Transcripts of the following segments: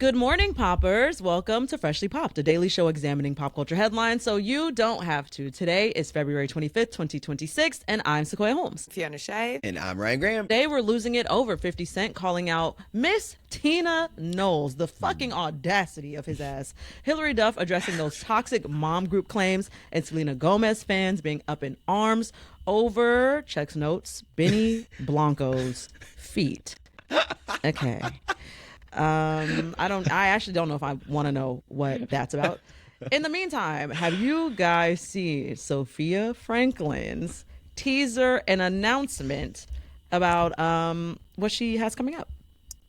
Good morning, poppers. Welcome to Freshly Popped, a daily show examining pop culture headlines so you don't have to. Today is February 25th, 2026, and I'm Sequoia Holmes. Fiona Shea. And I'm Ryan Graham. Today we're losing it over 50 Cent calling out Miss Tina Knowles, the fucking audacity of his ass. Hilary Duff addressing those toxic mom group claims, and Selena Gomez fans being up in arms over, checks notes, Benny Blanco's feet. Okay. I actually don't know if I want to know what that's about. In the meantime, have you guys seen Sofia Franklyn's teaser and announcement about what she has coming up?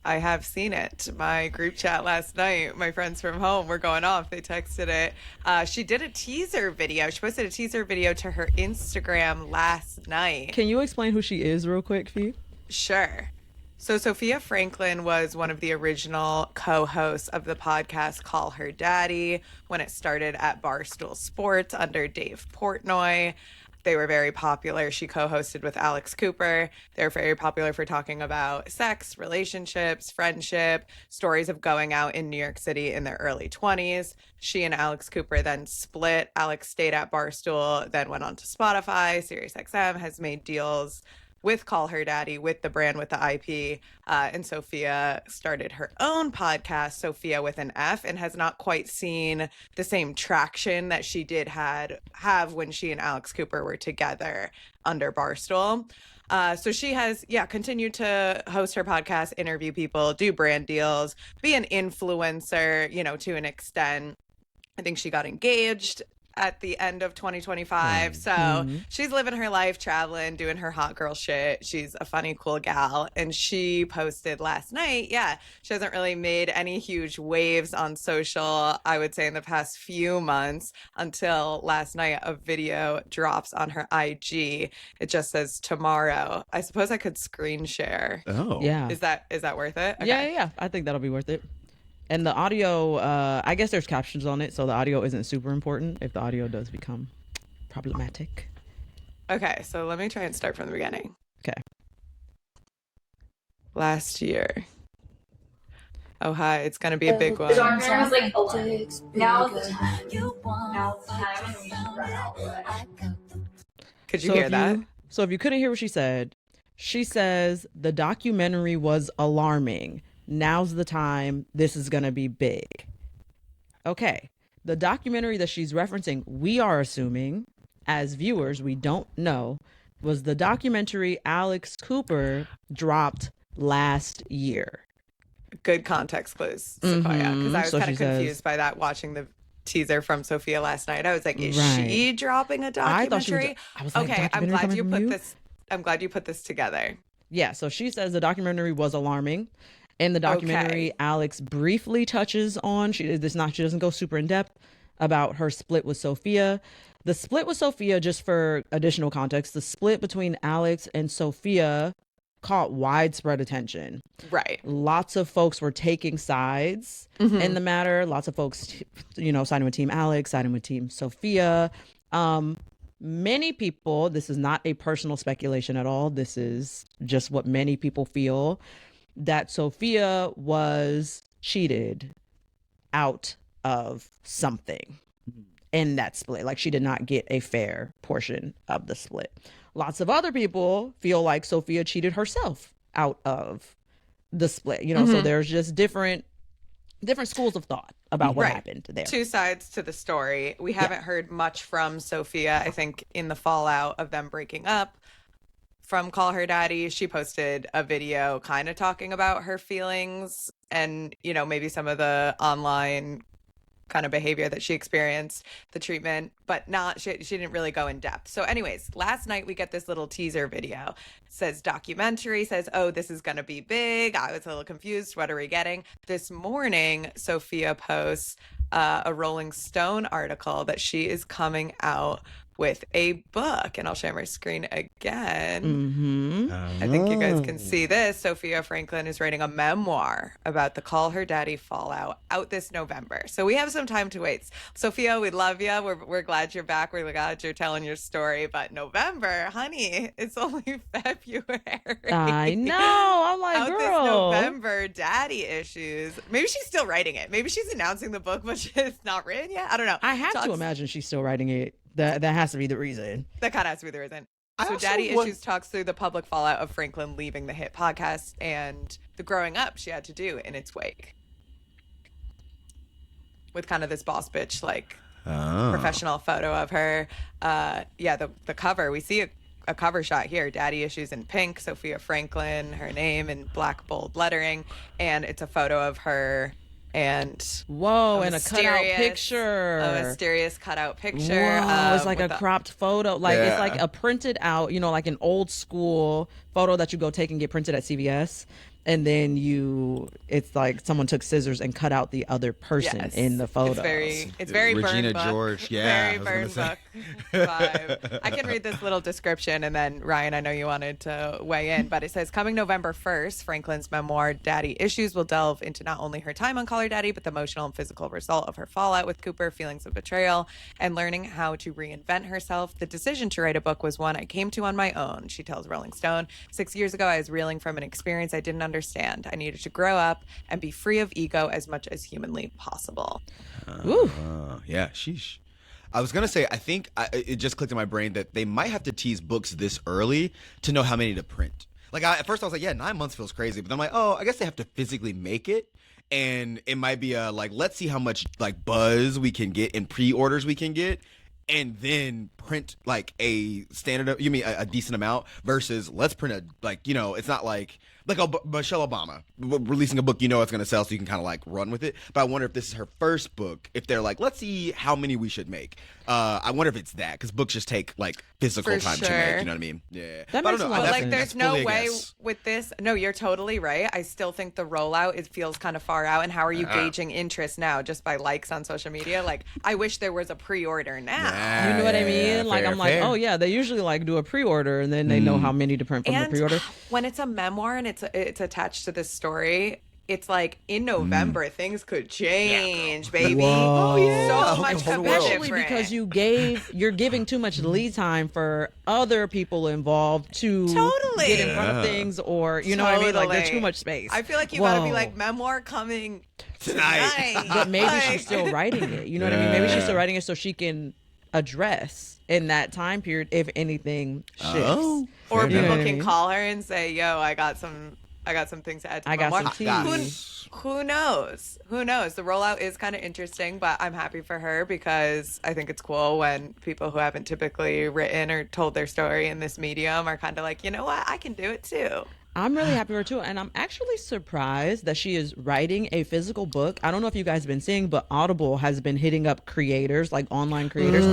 I have seen it. My group chat last night, my friends from home were going off. They texted it. She did a teaser video. She posted a teaser video to her Instagram last night. Can you explain who she is real quick, Fee? Sure. So Sofia Franklyn was one of the original co-hosts of the podcast Call Her Daddy when it started at Barstool Sports under Dave Portnoy. They were very popular. She co-hosted with Alex Cooper. They're very popular for talking about sex, relationships, friendship, stories of going out in New York City in their early 20s. She and Alex Cooper then split. Alex stayed at Barstool, then went on to Spotify. SiriusXM has made deals with Call Her Daddy, with the brand, with the IP. And Sofia started her own podcast, Sofia with an F, and has not quite seen the same traction that she did have when she and Alex Cooper were together under Barstool. So she has, continued to host her podcast, interview people, do brand deals, be an influencer, to an extent. I think she got engaged at the end of 2025. So she's living her life, traveling, doing her hot girl shit. She's a funny, cool gal. And she posted last night, she hasn't really made any huge waves on social, I would say, in the past few months until last night a video drops on her IG. It just says tomorrow. I suppose I could screen share. Oh. Yeah. Is that worth it? Okay. Yeah. I think that'll be worth it. And the audio, I guess there's captions on it, so the audio isn't super important if the audio does become problematic. Okay, so let me try and start from the beginning. Okay. Last year. Oh, hi, it's going to be a big one. So our parent was like, now is the time. Now is the time. Could you hear that? So if you couldn't hear what she says the documentary was alarming. Now's the time. This is going to be big. Okay. The documentary that she's referencing, we are assuming as viewers, we don't know, was the documentary Alex Cooper dropped last year. Good context clues, Sequoia, because I was kind of confused by that watching the teaser from Sofia last night. I was like, is she dropping a documentary? I was like, okay, I'm glad you put you? this. I'm glad you put this together. Yeah, so she says the documentary was alarming. In the documentary, Alex briefly touches on, she doesn't go super in depth about her split with Sofia. The split with Sofia, just for additional context, the split between Alex and Sofia caught widespread attention. Right. Lots of folks were taking sides in the matter. Lots of folks, siding with Team Alex, siding with Team Sofia. Many people, this is not a personal speculation at all. This is just what many people feel, that Sofia was cheated out of something in that split. Like she did not get a fair portion of the split. Lots of other people feel like Sofia cheated herself out of the split. So there's just different schools of thought about what happened there. Two sides to the story. We haven't heard much from Sofia, I think, in the fallout of them breaking up. From Call Her Daddy, she posted a video kind of talking about her feelings and, maybe some of the online kind of behavior that she experienced, the treatment, but she didn't really go in depth. So anyways, last night we get this little teaser video. It says documentary, says, oh, this is going to be big. I was a little confused. What are we getting? This morning, Sofia posts a Rolling Stone article that she is coming out with a book. And I'll share my screen again. Mm-hmm. I think you guys can see this. Sofia Franklyn is writing a memoir about the Call Her Daddy fallout out this November. So we have some time to wait. Sofia, we love you. We're glad you're back. We're glad you're telling your story. But November, honey, it's only February. I know. I'm like, out girl. this November, daddy issues. Maybe she's still writing it. Maybe she's announcing the book, but it's not written yet. I don't know. I have to imagine she's still writing it. That has to be the reason. That kind of has to be the reason. So Daddy Issues talks through the public fallout of Franklyn leaving the hit podcast and the growing up she had to do in its wake. With kind of this boss bitch, like, professional photo of her. The cover. We see a cover shot here. Daddy Issues in pink, Sofia Franklyn, her name in black bold lettering. And it's a photo of her and and a cutout picture. A mysterious cutout picture. Whoa, it's like a cropped photo. Like it's like a printed out, like an old school photo that you go take and get printed at CVS. And then it's like someone took scissors and cut out the other person in the photo. It's very Regina Burn book. George, yeah. Very Burn book vibe. I can read this little description, and then Ryan, I know you wanted to weigh in, but it says, coming November 1st, Franklyn's memoir, Daddy Issues, will delve into not only her time on Call Her Daddy, but the emotional and physical result of her fallout with Cooper, feelings of betrayal, and learning how to reinvent herself. The decision to write a book was one I came to on my own, she tells Rolling Stone. 6 years ago, I was reeling from an experience I didn't understand. I needed to grow up and be free of ego as much as humanly possible. Yeah, sheesh. I was going to say, I think it just clicked in my brain that they might have to tease books this early to know how many to print. Like, at first I was like, 9 months feels crazy. But then I'm like, I guess they have to physically make it. And it might be let's see how much, buzz we can get and pre-orders we can get. And then print, a standard, a decent amount versus let's print it's not like Michelle Obama releasing a book, it's going to sell, so you can kind of run with it. But I wonder if this is her first book, if they're let's see how many we should make. I wonder if it's that, because books just take physical time to make, you know what I mean? Yeah. That makes a lot of sense. There's no way with this. No, you're totally right. I still think the rollout, it feels kind of far out. And how are you gauging interest now? Just by likes on social media? I wish there was a pre-order now. Yeah, you know what I mean? fair. They usually do a pre-order and then they know how many to print from the pre-order. When it's a memoir and it's attached to this story, it's in November things could change, baby. Whoa. Oh yeah, so much especially because you're giving too much lead time for other people involved to get in front of things, or you know what I mean? There's too much space. I feel like you gotta be memoir coming tonight. But maybe she's still writing it. You know what I mean? Maybe she's still writing it so she can address in that time period if anything shifts. Or people can call her and say, "Yo, I got some things to add to my memoir." Who knows? Who knows? The rollout is kind of interesting, but I'm happy for her because I think it's cool when people who haven't typically written or told their story in this medium are kind of like, you know what? I can do it too. I'm really happy for her too, and I'm actually surprised that she is writing a physical book. I don't know if you guys have been seeing, but Audible has been hitting up creators, online creators,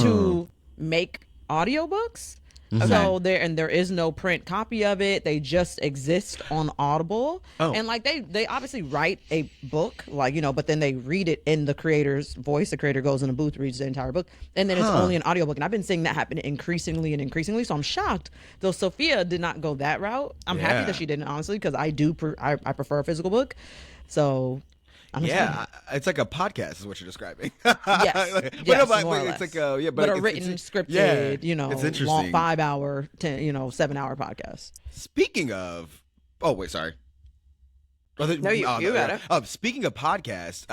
to make audiobooks. Okay. So there is no print copy of it. They just exist on Audible. And they obviously write a book, but then they read it in the creator's voice. The creator goes in a booth, reads the entire book, and then it's only an audiobook. And I've been seeing that happen increasingly. So I'm shocked. Though Sofia did not go that route. I'm happy that she didn't, honestly, because I prefer a physical book. So it's like a podcast is what you're describing. Yes, more or less. It's but a written, scripted, it's interesting. Long 5-hour, 7-hour podcast. Speaking of, sorry. No, you got it. Speaking of podcasts,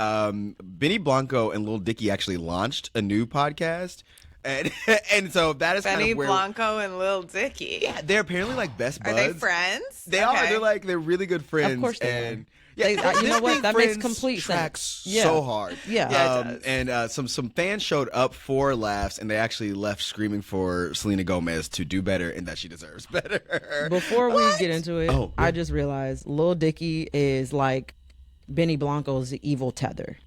Benny Blanco and Lil Dicky actually launched a new podcast. And so that is Benny kind of where Blanco and Lil Dicky. Yeah, they're apparently best buds. Are they friends? They are. They're really good friends. Of course they are. Yeah, you know what? That makes complete sense. So hard. Yeah. It does. And some fans showed up for laughs, and they actually left screaming for Selena Gomez to do better and that she deserves better. Before we get into it, I just realized Lil Dicky is like Benny Blanco's evil tether.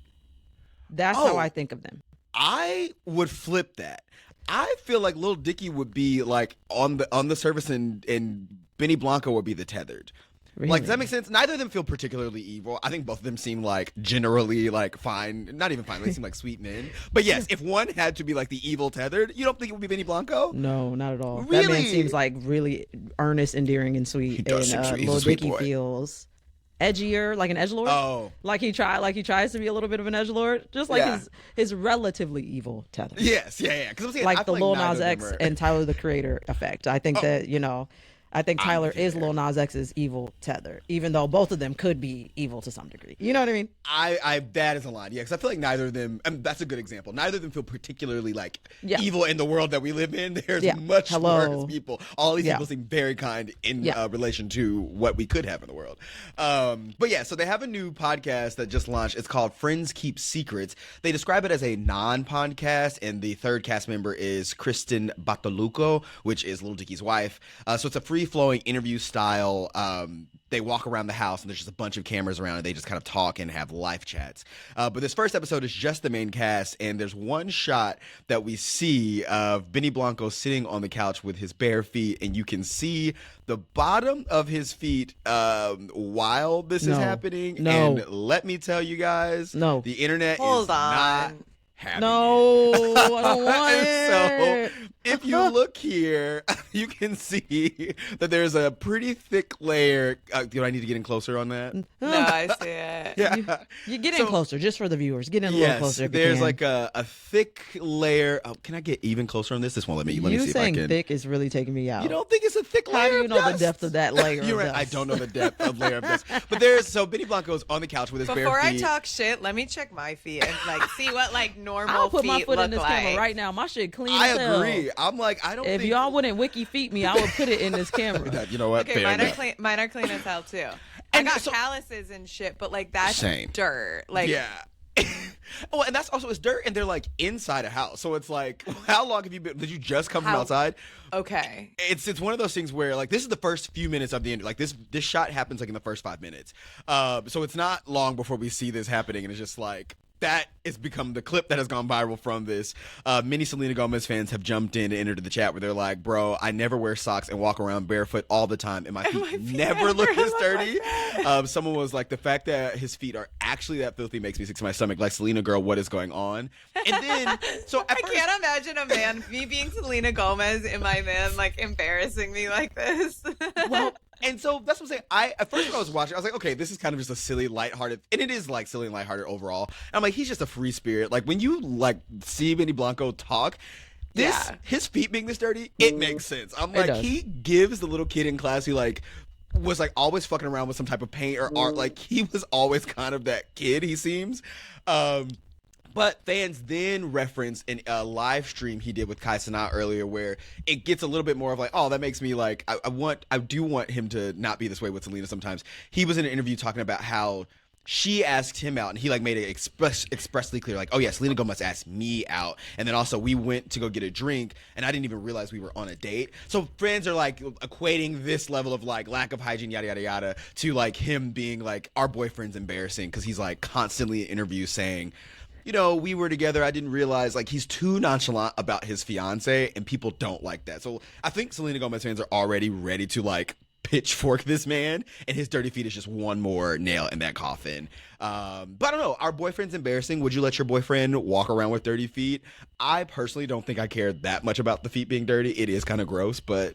That's how I think of them. I would flip that. I feel like Lil Dicky would be on the surface, and Benny Blanco would be the tethered. Really? Like, does that make sense? Neither of them feel particularly evil. I think both of them seem like generally like fine. Not even fine. They seem like sweet men. But yes, if one had to be like the evil tethered, you don't think it would be Benny Blanco? No, not at all. Really? That man seems like really earnest, endearing, and sweet. He does and seem sweet. He's a Lil sweet Dicky boy. feels edgier, like an edgelord. Oh. Like he tries to be a little bit of an edgelord, just like Yeah. his relatively evil tether. Yes, yeah. Because I'm saying, Like I the feel Lil neither Nas of them X are- and Tyler the Creator effect. I think that, I think Tyler is there. Lil Nas X's evil tether, even though both of them could be evil to some degree. You know what I mean? That is a line, yeah, because I feel like neither of them, that's a good example. Neither of them feel particularly like Yeah. evil in the world that we live in. There's Yeah. much Hello. worse people. All these Yeah. people seem very kind in Yeah. relation to what we could have in the world. But yeah, so they have a new podcast that just launched. It's called Friends Keep Secrets. They describe it as a non-podcast, and the third cast member is Kristen Bataluco, which is Lil Dicky's wife. So it's a free-flowing interview style. They walk around the house and there's just a bunch of cameras around and they just kind of talk and have live chats. But this first episode is just the main cast, and there's one shot that we see of Benny Blanco sitting on the couch with his bare feet, and you can see the bottom of his feet while this is No. happening. No. And let me tell you guys, No. the internet Hold is on. not having No, it. I don't want And it. so if you look here, you can see that there's a pretty thick layer. Do I need to get in closer on that? No, I see it. Yeah. You get in So- closer, just for the viewers. Get in a little Yes, closer. if you there's can. like a thick layer. Oh, can I get even closer on this? This won't let me. Let me You see if I saying can. thick is really taking me out. You don't think it's a thick layer? How do you of know the dust? depth of that layer? You're of right. I dust? don't know the depth of layer of dust. But so Benny Blanco's on the couch with his Before bare I feet. talk shit, let me check my feet and like see what like normal I'll put feet my foot look in this like. camera right now. My shit clean I as hell. agree. I'm like, I don't If think y'all wouldn't wiki feet me, I would put it in this camera. You know what? Okay, Fair mine are enough. clean. Mine are clean as hell too. I And got so- calluses and shit, but like that's Same. dirt. Like Yeah. Oh, and that's also it's dirt, and they're like inside a house. So it's like, how long have you been? Did you just come from How- outside? okay. It's one of those things where like this is the first few minutes of the end. Like this shot happens like in the first 5 minutes. So it's not long before we see this happening, and it's just like that has become the clip that has gone viral from this. Many Selena Gomez fans have jumped in and entered the chat where they're like, "Bro, I never wear socks and walk around barefoot all the time, and my feet never look this dirty." Someone was like, "The fact that his feet are actually that filthy makes me sick to my stomach." Like, Selena, girl, what is going on? And then, so at I first, can't imagine a man, me being Selena Gomez and my man like embarrassing me like this. well, and so that's what I'm saying. At first when I was watching, I was like, okay, this is kind of just a silly, lighthearted, and it is like silly and lighthearted overall. And I'm like, he's just a free spirit. Like when you like see Benny Blanco talk, Yeah. his feet being this dirty, it makes sense. I'm like, does. he gives the little kid in class who like was like always fucking around with some type of paint or art. Like he was always kind of that kid, he seems. But fans then reference in a live stream he did with Kai Cenat earlier where it gets a little bit more of like, oh, that makes me like, I do want him to not be this way with Selena sometimes. He was in an interview talking about how she asked him out and he like made it expressly clear, like, oh yeah, Selena Gomez asked me out. And then also we went to go get a drink and I didn't even realize we were on a date. So friends are like equating this level of like lack of hygiene, yada, yada, yada, to like him being like, our boyfriend's embarrassing because he's like constantly in interviews saying, you know, we were together. I didn't realize, like, he's too nonchalant about his fiance, and people don't like that. So I think Selena Gomez fans are already ready to, like, pitchfork this man, and his dirty feet is just one more nail in that coffin. But I don't know. Our boyfriend's embarrassing. Would you let your boyfriend walk around with dirty feet? I personally don't think I care that much about the feet being dirty. It is kind of gross, but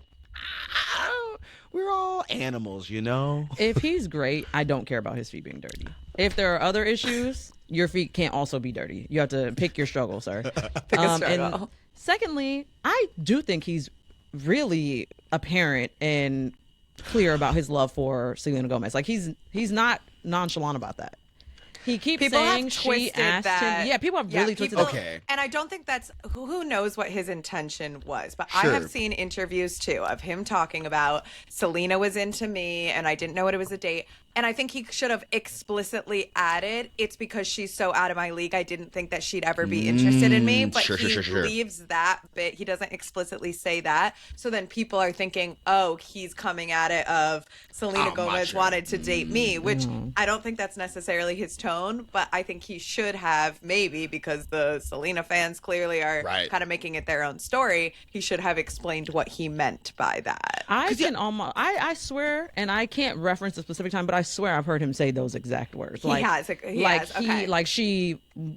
we're all animals, you know? If he's great, I don't care about his feet being dirty. If there are other issues, your feet can't also be dirty. You have to pick your struggle, sir. Pick a struggle. And secondly, I do think he's really apparent and clear about his love for Selena Gomez. Like he's not nonchalant about that. He keeps People saying have she twisted asked that. him. Yeah, people have really twisted people- that. Okay. And I don't think that's who knows what his intention was, but Sure. I have seen interviews too of him talking about Selena was into me and I didn't know it was a date. And I think he should have explicitly added, it's because she's so out of my league. I didn't think that she'd ever be interested in me. But sure. he leaves that bit. He doesn't explicitly say that. So then people are thinking, oh, he's coming at it of Selena Oh, Gomez macho. wanted to date me, which I don't think that's necessarily his tone. known, but I think he should have, maybe because the Selena fans clearly are kind of making it their own story, he should have explained what he meant by that. I swear, and I can't reference a specific time, but I swear I've heard him say those exact words. He has. Okay.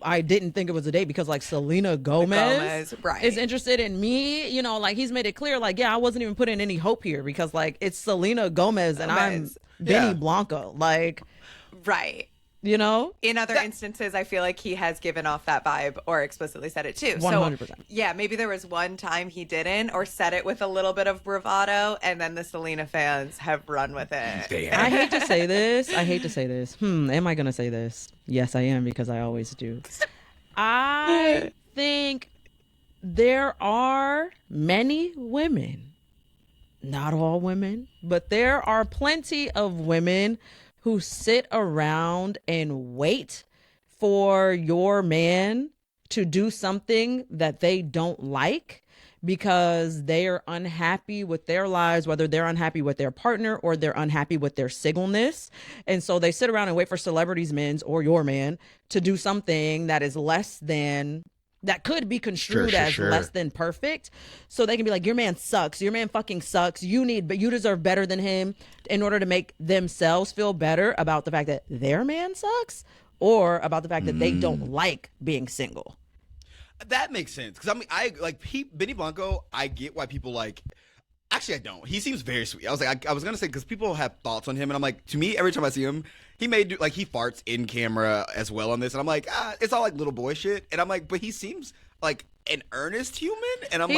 I didn't think it was a date because like Selena Gomez is interested in me. You know, like he's made it clear, like, yeah, I wasn't even putting any hope here because like it's Selena Gomez and I'm Benny Blanco. Like, right. You know, in other instances, I feel like he has given off that vibe or explicitly said it too. 100%. So, yeah, maybe there was one time he didn't or said it with a little bit of bravado, and then the Selena fans have run with it. I hate to say this. Am I going to say this? Yes, I am, because I always do. I think there are many women, not all women, but there are plenty of women who sit around and wait for your man to do something that they don't like because they are unhappy with their lives, whether they're unhappy with their partner or they're unhappy with their singleness. And so they sit around and wait for celebrities' men or your man to do something that is less than, that could be construed as less than perfect. So they can be like, your man sucks. Your man fucking sucks. You deserve better than him, in order to make themselves feel better about the fact that their man sucks or about the fact that they don't like being single. That makes sense. Because I mean, Benny Blanco, I get why people like. Actually, I don't. He seems very sweet. I was going to say, because people have thoughts on him. And I'm like, to me, every time I see him, he farts in camera as well on this. And I'm like, it's all like little boy shit. And I'm like, but he seems like an earnest human. And I'm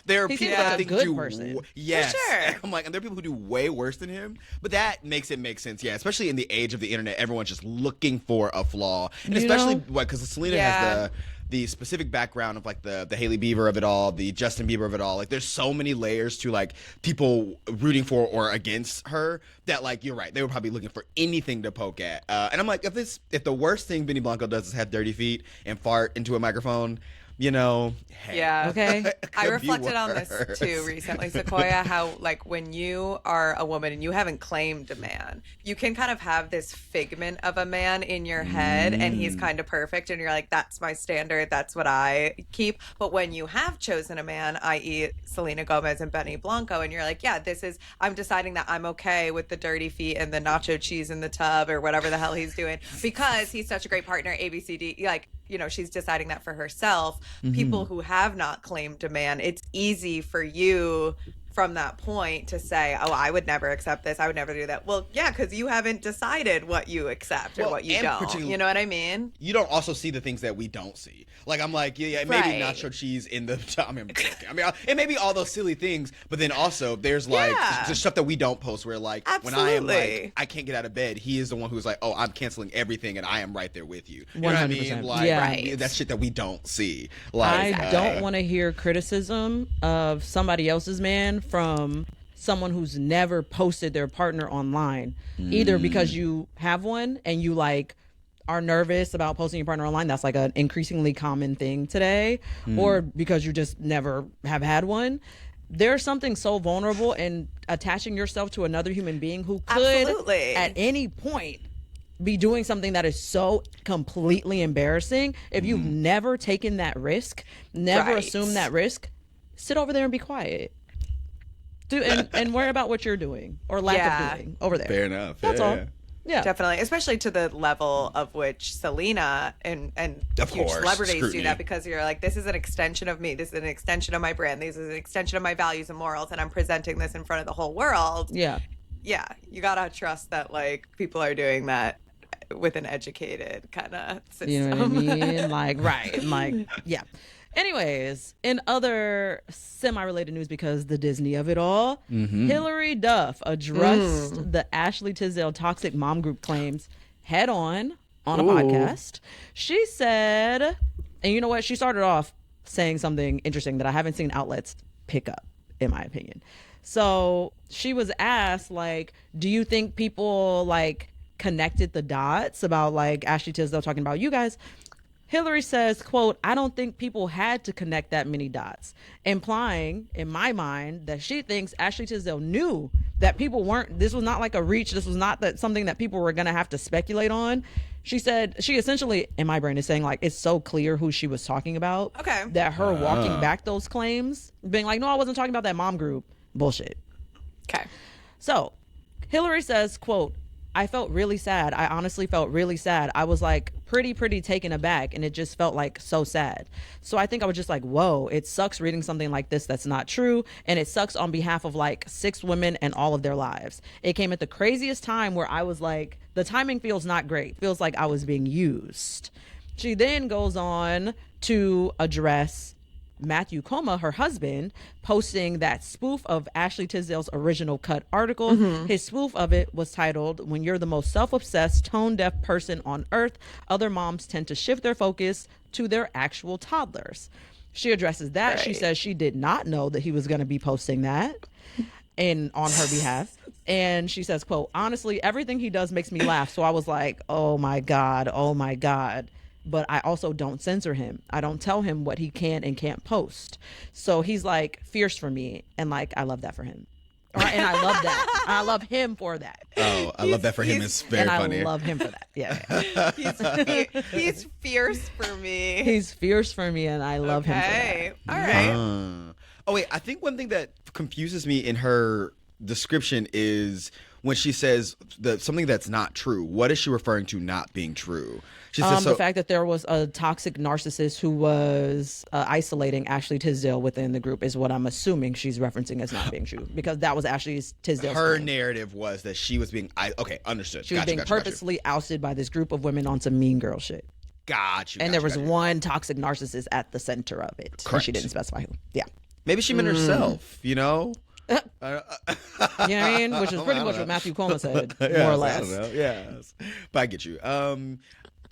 there are people that I think do person. Yes. For sure. I'm like, and there are people who do way worse than him. But that makes it make sense. Yeah. Especially in the age of the internet, everyone's just looking for a flaw. And especially because Selena has the specific background of like the Hailey Bieber of it all, the Justin Bieber of it all. Like there's so many layers to like people rooting for or against her that like, you're right. They were probably looking for anything to poke at. And I'm like, if the worst thing Benny Blanco does is have dirty feet and fart into a microphone, you know, hey. Yeah. Okay. I reflected on this too recently, Sequoia, how like when you are a woman and you haven't claimed a man, you can kind of have this figment of a man in your head and he's kind of perfect and you're like, that's my standard, that's what I keep. But when you have chosen a man, i.e. Selena Gomez and Benny Blanco, and you're like, yeah, I'm deciding that I'm okay with the dirty feet and the nacho cheese in the tub or whatever the hell he's doing because he's such a great partner, ABCD, like, you know, she's deciding that for herself. People who have not claimed a man, it's easy for you from that point to say, oh, I would never accept this. I would never do that. Well, yeah, because you haven't decided what you accept or what you don't. You know what I mean? You don't also see the things that we don't see. Like, I'm like, maybe nacho cheese in the I mean, it may be all those silly things, but then also there's like just stuff that we don't post where like when I am like, I can't get out of bed, he is the one who's like, oh, I'm canceling everything and I am right there with you. You know what I mean? Like, that's shit that we don't see. Like, I don't want to hear criticism of somebody else's man from someone who's never posted their partner online, either because you have one and you like are nervous about posting your partner online. That's like an increasingly common thing today, or because you just never have had one. There's something so vulnerable in attaching yourself to another human being who could at any point be doing something that is so completely embarrassing. If you've never taken that risk, never assumed that risk, sit over there and be quiet. And worry about what you're doing or lack of doing over there. Fair enough. That's all. Yeah, definitely, especially to the level of which Selena and huge celebrities do that, because you're like, this is an extension of me, this is an extension of my brand, this is an extension of my values and morals, and I'm presenting this in front of the whole world. Yeah, you gotta trust that like people are doing that with an educated kind of system. You know what I mean? Yeah. Anyways, in other semi-related news, because the Disney of it all, Hilary Duff addressed the Ashley Tisdale toxic mom group claims head on a podcast. She said, and you know what? She started off saying something interesting that I haven't seen outlets pick up, in my opinion. So she was asked, like, do you think people like connected the dots about like Ashley Tisdale talking about you guys? Hilary says, quote, I don't think people had to connect that many dots, implying, in my mind, that she thinks Ashley Tisdale knew that people weren't, this was not like a reach. This was not that something that people were going to have to speculate on. She said, she essentially, in my brain, is saying like, it's so clear who she was talking about. Okay. That her walking back those claims, being like, no, I wasn't talking about that mom group. Bullshit. Okay. So Hilary says, quote, I felt really sad. I honestly felt really sad. I was like pretty taken aback, and it just felt like so sad. So I think I was just like, whoa, it sucks reading something like this that's not true. And it sucks on behalf of like 6 women and all of their lives. It came at the craziest time where I was like, the timing feels not great. Feels like I was being used. She then goes on to address Matthew Coma, her husband, posting that spoof of Ashley Tisdale's original cut article. His spoof of it was titled, When You're the Most Self-Obsessed, Tone-Deaf Person on Earth, Other Moms Tend to Shift Their Focus to Their Actual Toddlers. She addresses that. She says she did not know that he was going to be posting that on her behalf. And she says, quote, honestly, everything he does makes me laugh. So I was like, oh my God. But I also don't censor him. I don't tell him what he can and can't post. So he's like fierce for me. And like, I love that for him. And I love that. I love him for that. Oh, I love that for him. It's very funny. I love him for that. Yeah. He's fierce for me. He's fierce for me, and I love him for that. All right. Oh, wait. I think one thing that confuses me in her description is when she says something that's not true. What is she referring to not being true? She says the fact that there was a toxic narcissist who was isolating Ashley Tisdale within the group is what I'm assuming she's referencing as not being true, because that was Ashley Tisdale's her claim. narrative was that she was being understood. She was being purposely ousted by this group of women on some mean girl shit. And there was one toxic narcissist at the center of it. Correct. And she didn't specify who. Yeah. Maybe she meant herself, you know? You know what I mean? Which is pretty much what Matthew Coma said, more or less. I don't know. Yes. But I get you.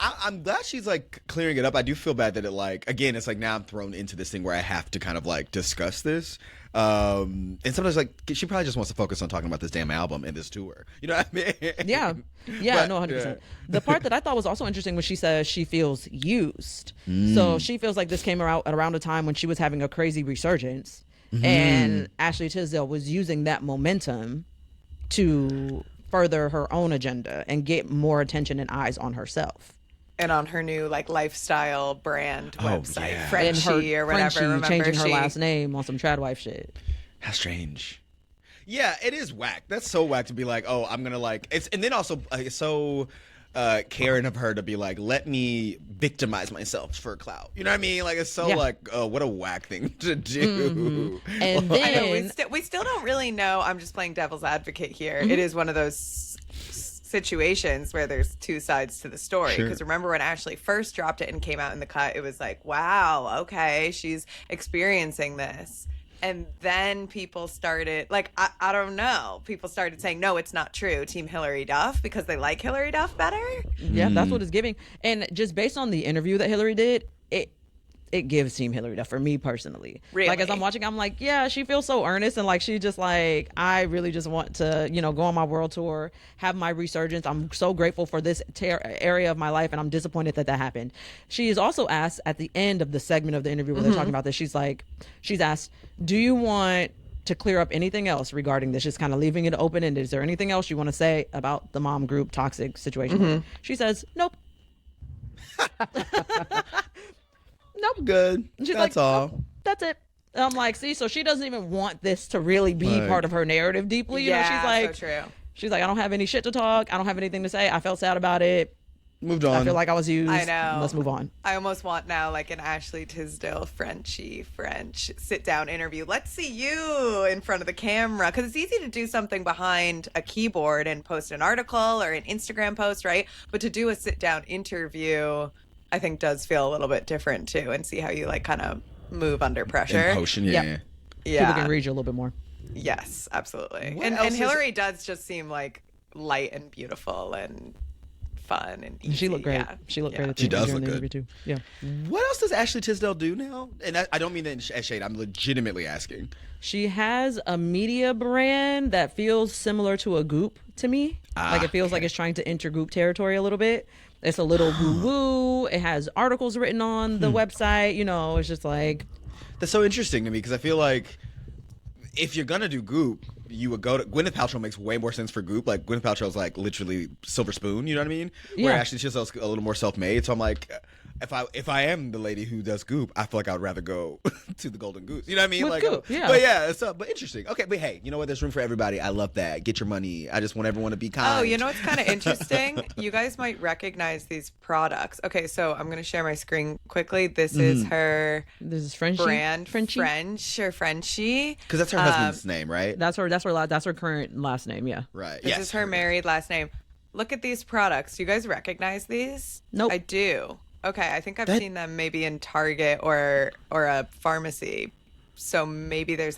I'm glad she's like clearing it up. I do feel bad that again, it's like now I'm thrown into this thing where I have to kind of like discuss this. And sometimes like she probably just wants to focus on talking about this damn album and this tour. You know what I mean? Yeah. But, no, 100%. The part that I thought was also interesting was she says she feels used. So she feels like this came around a time when she was having a crazy resurgence. And Ashley Tisdale was using that momentum to further her own agenda and get more attention and eyes on herself. And on her new like lifestyle brand website, yeah. Frenchie or whatever. Frenchie, Remember changing her last name on some tradwife shit. How strange. Yeah, it is whack. That's so whack to be like, oh, I'm gonna like it's, and then also it's so caring of her to be like, let me victimize myself for clout. You know what I mean? Like it's so like, oh, what a whack thing to do. And I know, then we still don't really know. I'm just playing devil's advocate here. It is one of those situations where there's two sides to the story, because remember when Ashley first dropped it and came out in the cut, it was like, wow, okay, she's experiencing this. And then people started like, I don't know, people started saying, no, it's not true, Team Hilary Duff, because they like Hilary Duff better. Yeah, that's what it's giving. And just based on the interview that Hilary did, it gives Team Hilary Duff for me personally. Really? Like as I'm watching, I'm like, yeah, she feels so earnest, and like she just like, I really just want to, go on my world tour, have my resurgence. I'm so grateful for this area of my life, and I'm disappointed that happened. She is also asked at the end of the segment of the interview where they're talking about this. She's asked, do you want to clear up anything else regarding this? Just kind of leaving it open, and is there anything else you want to say about the mom group toxic situation? She says, nope. Nope, good. She's that's like, all. "Nope, that's it." And I'm like, see, so she doesn't even want this to really be part of her narrative deeply. You know, she's like, so true. She's like, I don't have any shit to talk. I don't have anything to say. I felt sad about it. Moved on. I feel like I was used. I know. Let's move on. I almost want now like an Ashley Tisdale French sit down interview. Let's see you in front of the camera, because it's easy to do something behind a keyboard and post an article or an Instagram post, right? But to do a sit down interview, I think does feel a little bit different too, and see how you like kind of move under pressure. In potion, yeah. People can read you a little bit more. Yes, absolutely. What And else Hilary does just seem like light and beautiful and fun and easy. She looked great. Yeah. She looked great. She does during look the good. interview too. Yeah. What else does Ashley Tisdale do now? And I don't mean that as shade. I'm legitimately asking. She has a media brand that feels similar to a Goop to me. Like it feels like it's trying to enter Goop territory a little bit. It's a little woo-woo. It has articles written on the website. It's just like... That's so interesting to me, because I feel like if you're going to do Goop, you would go to Gwyneth Paltrow makes way more sense for Goop. Like Gwyneth Paltrow's like literally silver spoon, you know what I mean? Where Yeah. Ashley Tisdale's a little more self-made. So I'm like, if I am the lady who does Goop, I feel like I would rather go to the Golden Goose. You know what I mean? With like, Goop, yeah. But yeah, but interesting. Okay, but hey, you know what? There's room for everybody. I love that. Get your money. I just want everyone to be kind. Oh, you know what's kind of interesting? You guys might recognize these products. Okay, so I'm going to share my screen quickly. This is her This is Frenchie. brand, Frenchie. Frenchie. Because that's her husband's name, right? That's her current last name. Yeah. Right. This is her married last name. Look at these products. Do you guys recognize these? Nope. I do. Okay, I think I've seen them maybe in Target or a pharmacy. So maybe there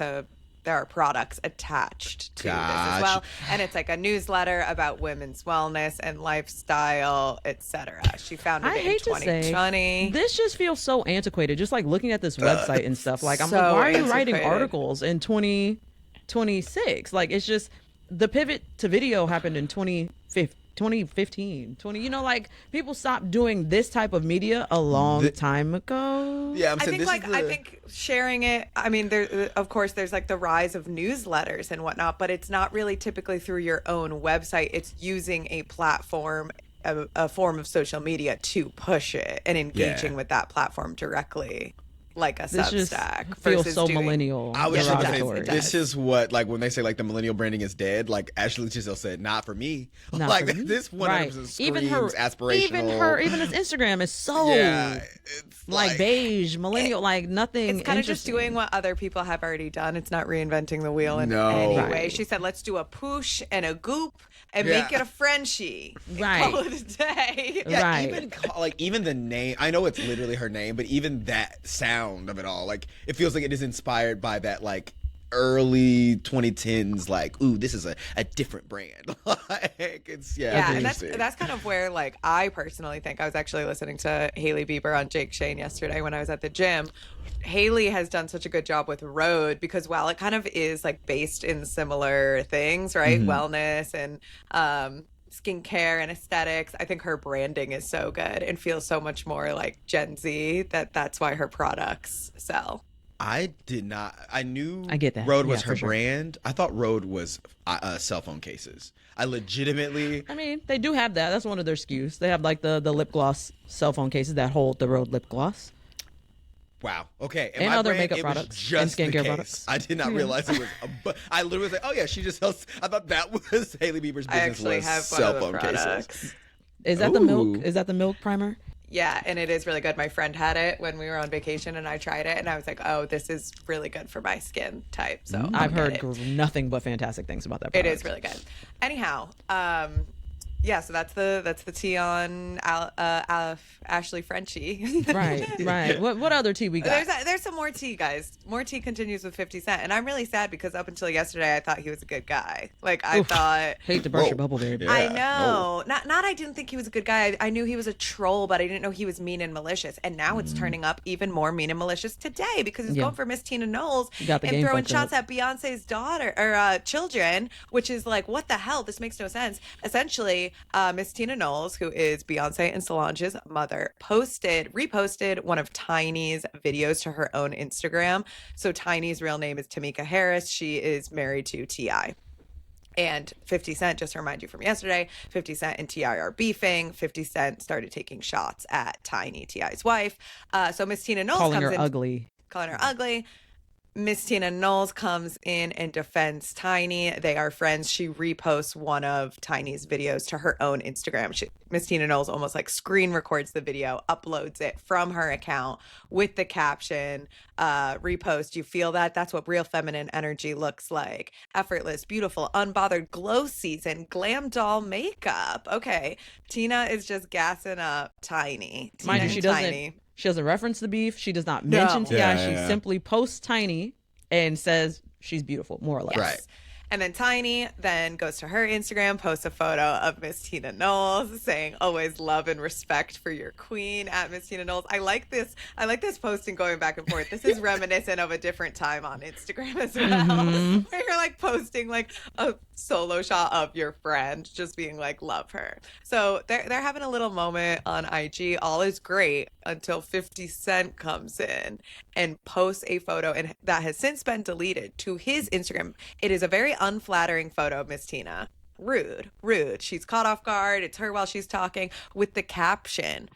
are products attached to this as well. And it's like a newsletter about women's wellness and lifestyle, etc. She founded I it in hate to say, 2020. this just feels so antiquated. Just like looking at this website and stuff. Like, I'm So like, why are you writing antiquated. articles in 2026? Like, it's just the pivot to video happened in 2015, you know, like people stopped doing this type of media a long time ago. Yeah, I'm I saying think this is I think sharing it, I mean, there of course there's like the rise of newsletters and whatnot, but it's not really typically through your own website. It's using a platform, a form of social media to push it and engaging with that platform directly, like a This just Substack. feels versus so doing- millennial. I was just gonna derogatory. say, this is what, like, when they say, like, the millennial branding is dead, like, Ashley Tisdale said, not for me. Not like, for me. this 100% Right. screams Even aspirational. even his Instagram is so Yeah, it's like beige, millennial, like nothing. It's kind of just interesting. doing what other people have already done. It's not reinventing the wheel in No. any Right. way. She said, let's do a poosh and a goop and Yeah. make it a Frenchie. And Right. call it a day. Yeah, Right. even the name. I know it's literally her name, but even that sound of it all, like, it feels like it is inspired by that, like, early 2010s, like, ooh, this is a different brand. Like, it's Yeah, and interesting. that's kind of where, like, I personally think, I was actually listening to Haley Bieber on Jake Shane yesterday when I was at the gym. Haley has done such a good job with Rhode because while it kind of is like based in similar things, right? Wellness and skincare and aesthetics, I think her branding is so good and feels so much more like Gen Z that's why her products sell. I did not. I knew I get that. Rode was Yeah, her for sure. brand. I thought Rode was cell phone cases. I legitimately. I mean, they do have that. That's one of their SKUs. They have like the lip gloss cell phone cases that hold the Rode lip gloss. Wow. Okay. In And my other brain, makeup it was products just and the skincare case. products. I did not realize it was. I literally was like, oh yeah, she just sells. I thought that was Haley Bieber's business. I actually was have one cell of the phone products. cases. Is that the milk? Ooh. Is that the milk primer? Yeah, and it is really good. My friend had it when we were on vacation, and I tried it, and I was like, "Oh, this is really good for my skin type." So I've I'll heard get it. nothing but fantastic things about that It product. is really good. Anyhow, yeah. So that's the tea on Ashley Frenchie. Right. What other tea we got? There's some more tea, guys. More tea continues with 50 Cent, and I'm really sad because up until yesterday, I thought he was a good guy. Like I thought. Hate to burst Whoa. your bubble, baby. Yeah. I know. Not I didn't think he was a good guy. I knew he was a troll, but I didn't know he was mean and malicious. And now it's turning up even more mean and malicious today because he's Yeah. going for Miss Tina Knowles Got the and game throwing fucked shots up. at Beyonce's daughter or children, which is like, what the hell? This makes no sense. Essentially, Miss Tina Knowles, who is Beyonce and Solange's mother, reposted one of Tiny's videos to her own Instagram. So Tiny's real name is Tamika Harris. She is married to T.I. And 50 Cent, just to remind you from yesterday, 50 Cent and T.I. are beefing. 50 Cent started taking shots at Tiny, T.I.'s wife. So Miss Tina Knowles Calling comes her in, ugly. calling her ugly. Miss Tina Knowles comes in and defends Tiny. They are friends. She reposts one of Tiny's videos to her own Instagram. Miss Tina Knowles almost like screen records the video, uploads it from her account with the caption, repost, you feel that? That's what real feminine energy looks like. Effortless, beautiful, unbothered, glow season, glam doll makeup. Okay, Tina is just gassing up Tiny. Tina Mind you, and she doesn't. Tiny. She doesn't reference the beef. She does not mention T.I. Yeah, She yeah. simply posts Tiny and says she's beautiful, more or less. Right. And then Tiny then goes to her Instagram, posts a photo of Miss Tina Knowles saying, always love and respect for your queen at Miss Tina Knowles. I like this posting going back and forth. This is reminiscent of a different time on Instagram as well. Where you're like posting like a solo shot of your friend just being like, love her. So they're having a little moment on IG. All is great until 50 Cent comes in and posts a photo and that has since been deleted to his Instagram. It is a very unflattering photo of Miss Tina. Rude. She's caught off guard. It's her while she's talking with the caption,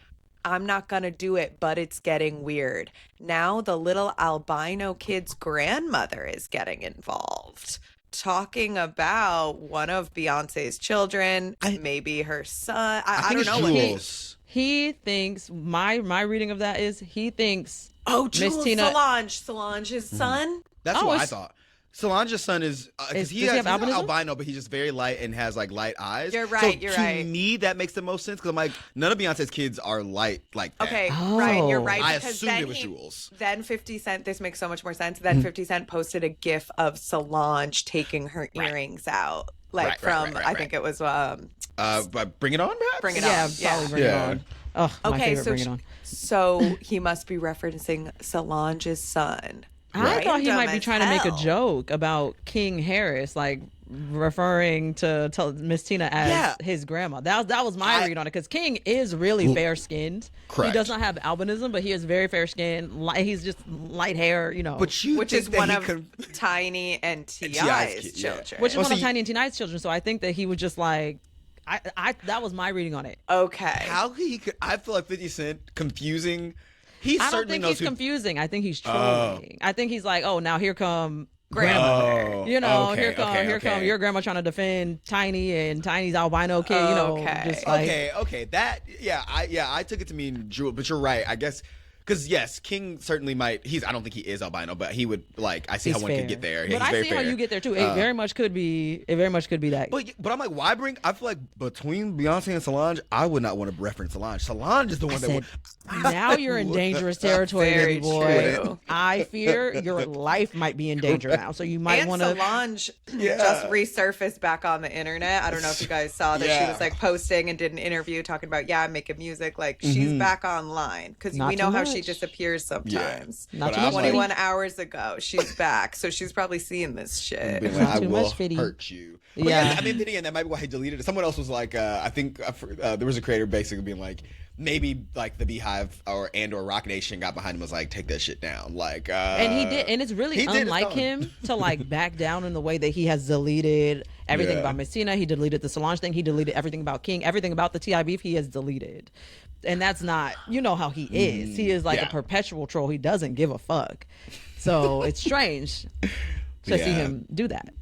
I'm not gonna do it, but it's getting weird. Now the little albino kid's grandmother is getting involved, talking about one of Beyonce's children, maybe her son. I don't know. He thinks, my reading of that is he thinks, Miss Tina, Solange's son. That's what I thought. Solange's son is because he's albino, but he's just very light and has like light eyes. You're right. So to me, that makes the most sense because I'm like, none of Beyonce's kids are light like that. Okay, right. You're right. I assumed it was Jules. Then 50 Cent. This makes so much more sense. Then 50 Cent posted a GIF of Solange taking her earrings out, like I think it was but Bring It On, perhaps? Bring It On. Yeah, Bring It On. Oh, my favorite Bring It On. So he must be referencing Solange's son. I thought he might be trying to make a joke about King Harris, like referring to Miss Tina as his grandma. That was my read on it, because King is really fair skinned. He does not have albinism, but he is very fair skinned. He's just light hair, you know. Which is one of Tiny and T.I.'s children. Which is one of Tiny and T.I.'s children. So I think that he was just like, that was my reading on it. Okay. How he could? I feel like 50 Cent confusing. I don't think he's confusing. I think he's trolling. I think he's like, oh, now here come grandmother. You know, here come your grandma trying to defend Tiny and Tiny's albino kid. You know, just like, okay. That I took it to mean Jewel, but you're right. I guess. Because yes, King certainly might. I don't think he is albino, but he would like. I see how one could get there. But I see how you get there too. It very much could be. It very much could be that. But I'm like, why bring? I feel like between Beyonce and Solange, I would not want to reference Solange. Solange is the one that would. Now you're in dangerous territory, baby boy. True. I fear your life might be in danger now, so you might want to. Solange just resurfaced back on the internet. I don't know if you guys saw that she was like posting and did an interview talking about I'm making music. Like she's back online because we know how she disappears sometimes. Not too 21 hours ago, she's back, so she's probably seeing this shit. I will hurt you. But I mean, then again, that might be why he deleted it. Someone else was like, I think there was a creator basically being like, maybe like the Beehive or Rock Nation got behind him, was like, take that shit down. Like, and he did, and it's really unlike him to like back down in the way that he has deleted everything about Miss Tina. He deleted the Solange thing. He deleted everything about King. Everything about the T.I. beef he has deleted. And that's not, you know how he is. He is like a perpetual troll. He doesn't give a fuck. So it's strange to see him do that.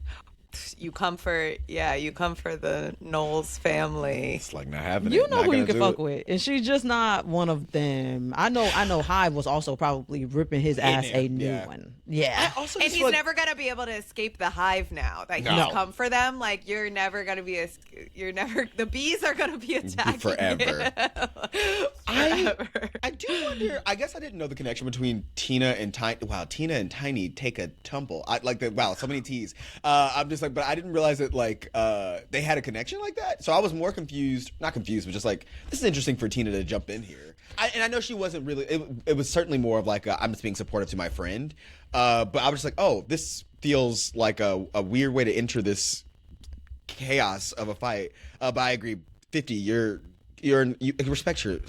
You come for the Knowles family. It's like not having you know who you can fuck with, and she's just not one of them. I know Hive was also probably ripping his ass a new one. Yeah. And he's never gonna be able to escape the Hive now that he's come for them. Like you're never gonna be the bees are gonna be attacking forever. I do wonder. I guess I didn't know the connection between Tina and Tiny. Wow, Tina and Tiny take a tumble. So many T's. I'm just like, but I didn't realize that like they had a connection like that. So I was more confused, not confused, but just like, this is interesting for Tina to jump in here. And I know she wasn't really. It was certainly more of like I'm just being supportive to my friend. But I was just like, oh, this feels like a weird way to enter this chaos of a fight. But I agree, 50. You respect your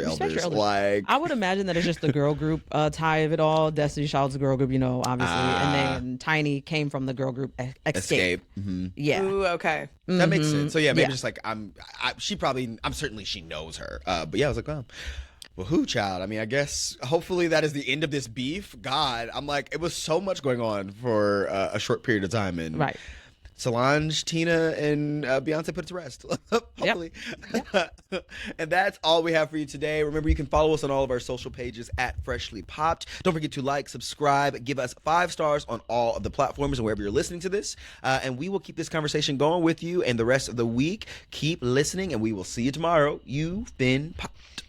elders. Like, I would imagine that it's just the girl group tie of it all. Destiny Child's girl group, you know, obviously, and then Tiny came from the girl group Escape. Mm-hmm. Yeah. Ooh, okay. That makes sense. So maybe just like I'm certainly she knows her. But yeah, I was like, well, who, child? I mean, I guess hopefully that is the end of this beef. God, I'm like, it was so much going on for a short period of time, and Solange, Tina, and Beyonce put it to rest. Hopefully. Yep. And that's all we have for you today. Remember, you can follow us on all of our social pages at Freshly Popped. Don't forget to like, subscribe, give us 5 stars on all of the platforms and wherever you're listening to this. And we will keep this conversation going with you and the rest of the week. Keep listening, and we will see you tomorrow. You've been popped.